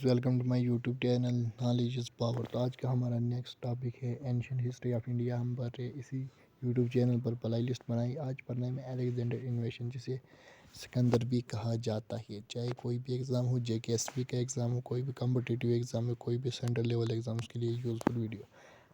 Welcome to my YouTube channel knowledge is power. तो आज का हमारा नेक्स्ट टॉपिक है एंशियंट हिस्ट्री ऑफ इंडिया। हम पढ़ रहे इसी यूट्यूब चैनल पर प्ले लिस्ट बनाई। आज पढ़ने में अलेक्जेंडर इन्वेशन, जिसे सिकंदर भी कहा जाता है। चाहे कोई भी एग्ज़ाम हो, JKSP का एग्ज़ाम हो, कोई भी कॉम्पिटिटिव एग्ज़ाम हो, कोई भी सेंट्रल लेवल एग्ज़ाम, उसके लिए यूज़फुल वीडियो।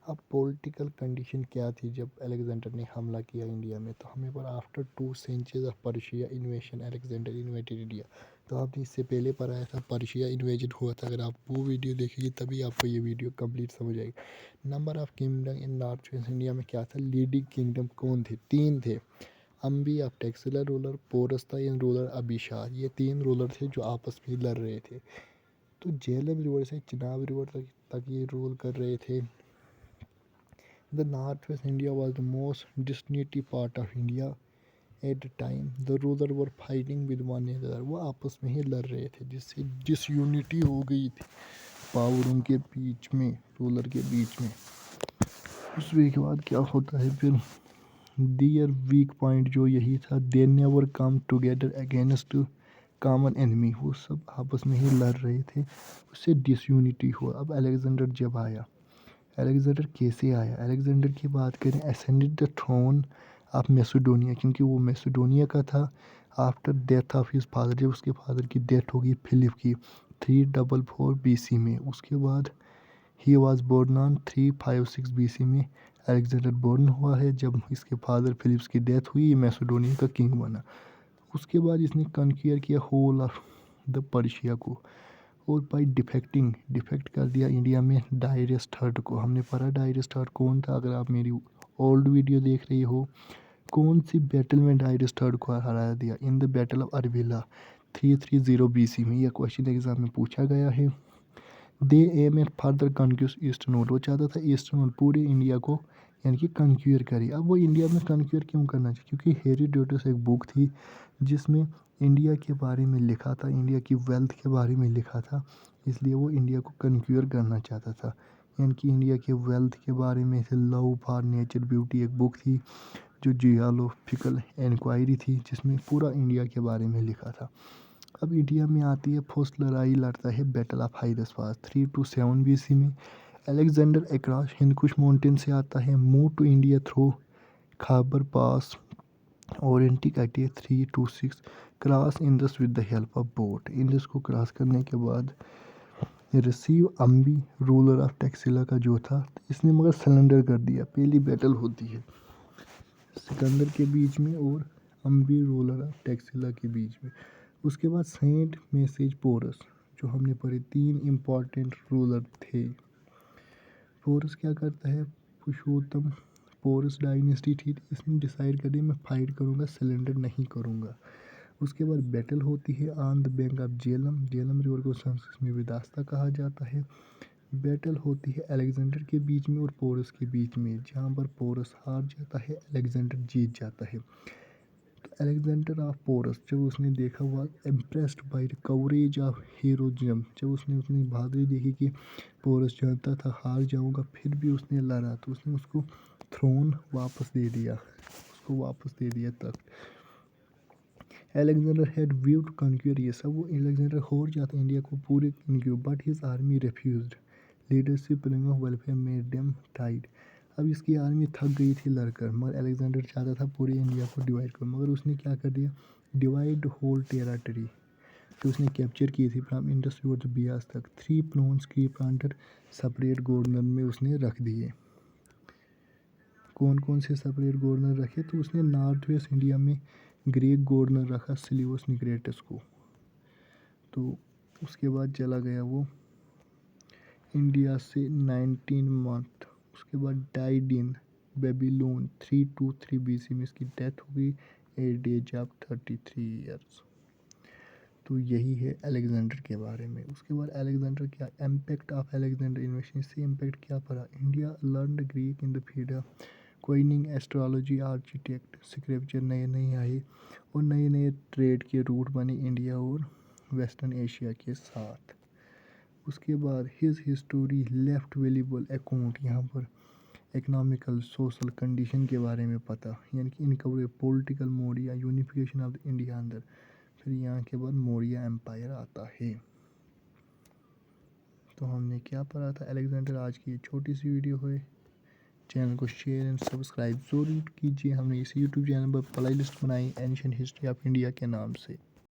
अब पॉलिटिकल कंडीशन क्या थी जब अलेक्जेंडर ने हमला किया इंडिया में? तो हमें पर after 2 centuries of Persia invasion Alexander invaded India. तो आपने इससे पहले पढ़ाया था पर्शिया इन्वेजन हुआ था। अगर आप वो वीडियो देखेंगे तभी आपको ये वीडियो कंप्लीट समझ आएगी। Number of kingdom in north west India में क्या था? लीडिंग किंगडम कौन थे? 3 थे। अम्बी ऑफ टेक्सला रूलर, पोरस था इन रूलर, अभिशार। ये 3 रूलर थे जो आपस में लड़ रहे थे। तो झेलम रिवर से चिनाब रिवर तक ये रूल कर रहे थे। The northwest India was the most distinct part of India at the time. The rulers were fighting with one another. वो आपस में ही लड़ रहे थे, जिससे डिसयूनिटी हो गई थी पावर उनके बीच में, रूलर के बीच में। उसके बाद क्या होता है फिर? दियर वीक पॉइंट जो यही था, they never come together against common enemy. वो सब आपस में ही लड़ रहे थे, उससे डिसयूनिटी हुआ। अब अलेक्जेंडर जब आया, अलेक्जेंडर कैसे आया? अलेक्जेंडर की बात करें, ascended the throne of Macedonia, क्योंकि वो मैसेडोनिया का था। After death of his father, जब उसके फादर की डेथ होगी फिलिप की 344 BC में। उसके बाद ही वॉज बोर्न ऑन 356 BC में अलेक्जेंडर बोर्न हुआ है। जब इसके फादर फिलिप्स की डेथ हुई, ये मैसेडोनिया का किंग बना। उसके बाद इसने कन्क्यूर किया होल ऑफ द पर्शिया को, और बाई डिफेक्ट कर दिया इंडिया में डायरस थर्ड को। हमने पढ़ा डायरस थर्ड कौन था। अगर आप मेरी ओल्ड वीडियो देख रही हो, कौन सी बैटल में डायरस थर्ड को हरा दिया? In the battle of Arbela 330 BC में। यह क्वेश्चन एग्जाम में पूछा गया है। They aim at further conquest eastern north. वो चाहता था ईस्टर्न नोट पूरे इंडिया को यानी कि कन्क्यूर करे। अब वो इंडिया में कन्क्यूर क्यों करना चाहिए? क्योंकि हेरोडोटस एक बुक थी जिसमें इंडिया के बारे में लिखा था, इंडिया की वेल्थ के बारे में लिखा था, इसलिए वो इंडिया को कन्क्यूर करना चाहता था। यानी कि इंडिया के वेल्थ के बारे में, लव फॉर नेचर ब्यूटी एक बुक थी जो जियोलॉजिकल इंक्वायरी थी, जिसमें पूरा इंडिया के बारे में लिखा था। अब इंडिया में आती है, फर्स्ट लड़ाई लड़ता है बैटल ऑफ हाइडसपास 327 BC में। अलेक्जेंडर अक्रॉस हिंदकुश माउंटेन से आता है, मूव टू इंडिया थ्रू खाबर पास, ओरिएंटिक अटे 326, cross Indus with the help of boat. Indus को क्रॉस करने के बाद receive Ambi ruler of Taxila का जो था, इसने मगर सरेंडर कर दिया। पहली बैटल होती है सिकंदर के बीच में और अम्बी रूलर ऑफ टेक्सिला के बीच में। उसके बाद सेंट मैसेज पोरस, जो हमने पढ़े 3 इम्पॉर्टेंट रूलर थे। पोरस क्या करता है? पुरुषोत्तम पोरस डायनेस्टी थी, इसने डिसाइड कर दिया मैं फाइट करूँगा, सरेंडर नहीं करूँगा। उसके बाद बैटल होती है on the bank of Jhelum. Jhelum river को संस्कृत में विदास्ता कहा जाता है। बैटल होती है अलेक्जेंडर के बीच में और पोरस के बीच में, जहाँ पर पोरस हार जाता है, अलेक्जेंडर जीत जाता है। तो अलेक्जेंडर ऑफ पोरस, जब उसने देखा हुआ impressed by the coverage of heroism, जब उसने अपनी बहादुरी देखी कि पोरस जानता था हार जाऊंगा, फिर भी उसने लड़ा, तो उसने उसको थ्रोन वापस दे दिया, उसको वापस दे दिया तख्त। Alexander had view to conquer, ये सब वो अलेक्जेंडर हो जाता इंडिया को पूरे conquer, but his army refused. Leadership of welfare made them टाइड। अब इसकी आर्मी थक गई थी लड़कर, मगर अलेक्जेंडर चाहता था पूरी इंडिया को डिवाइड कर, मगर उसने क्या कर दिया? डिवाइड होल टेराटरी जो उसने कैप्चर की थी from Indus river to Beas तक, 3 प्लोन्स की प्लांटर सेपरेट गवर्नर में उसने रख दिए। कौन कौन से सेपरेट गवर्नर रखे? तो उसने नॉर्थ वेस्ट इंडिया में ग्रीक गवर्नर रखा सिलिवस निग्रेटस को। तो उसके बाद चला गया वो इंडिया से 19 मंथ। उसके बाद डाइड इन बेबीलोन 323 BC में, इसकी डेथ हो गई एट एज ऑफ 33 ईयर्स। तो यही है अलेक्जेंडर के बारे में। उसके बाद अलेक्जेंडर क्या इम्पैक्ट ऑफ अलेक्जेंडर इन्वेशन से इम्पैक्ट क्या पड़ा? India learn Greek in the field coining, astrology, architect, scripture नए नए आए और नए नए ट्रेड के रूट बने इंडिया और वेस्टर्न एशिया के साथ। उसके बाद his history left valuable account, यहाँ पर इकोनॉमिकल सोशल कंडीशन के बारे में पता, यानी कि इनकवर political Maurya unification of India अंदर। फिर यहाँ के बाद मौर्य एम्पायर आता है। तो हमने क्या पढ़ा था अलेक्जेंडर। आज की छोटी सी वीडियो है। चैनल को शेयर एंड सब्सक्राइब ज़रूर कीजिए। हमने इस यूट्यूब चैनल पर प्ले लिस्ट बनाई एंशिएंट हिस्ट्री ऑफ इंडिया के नाम से।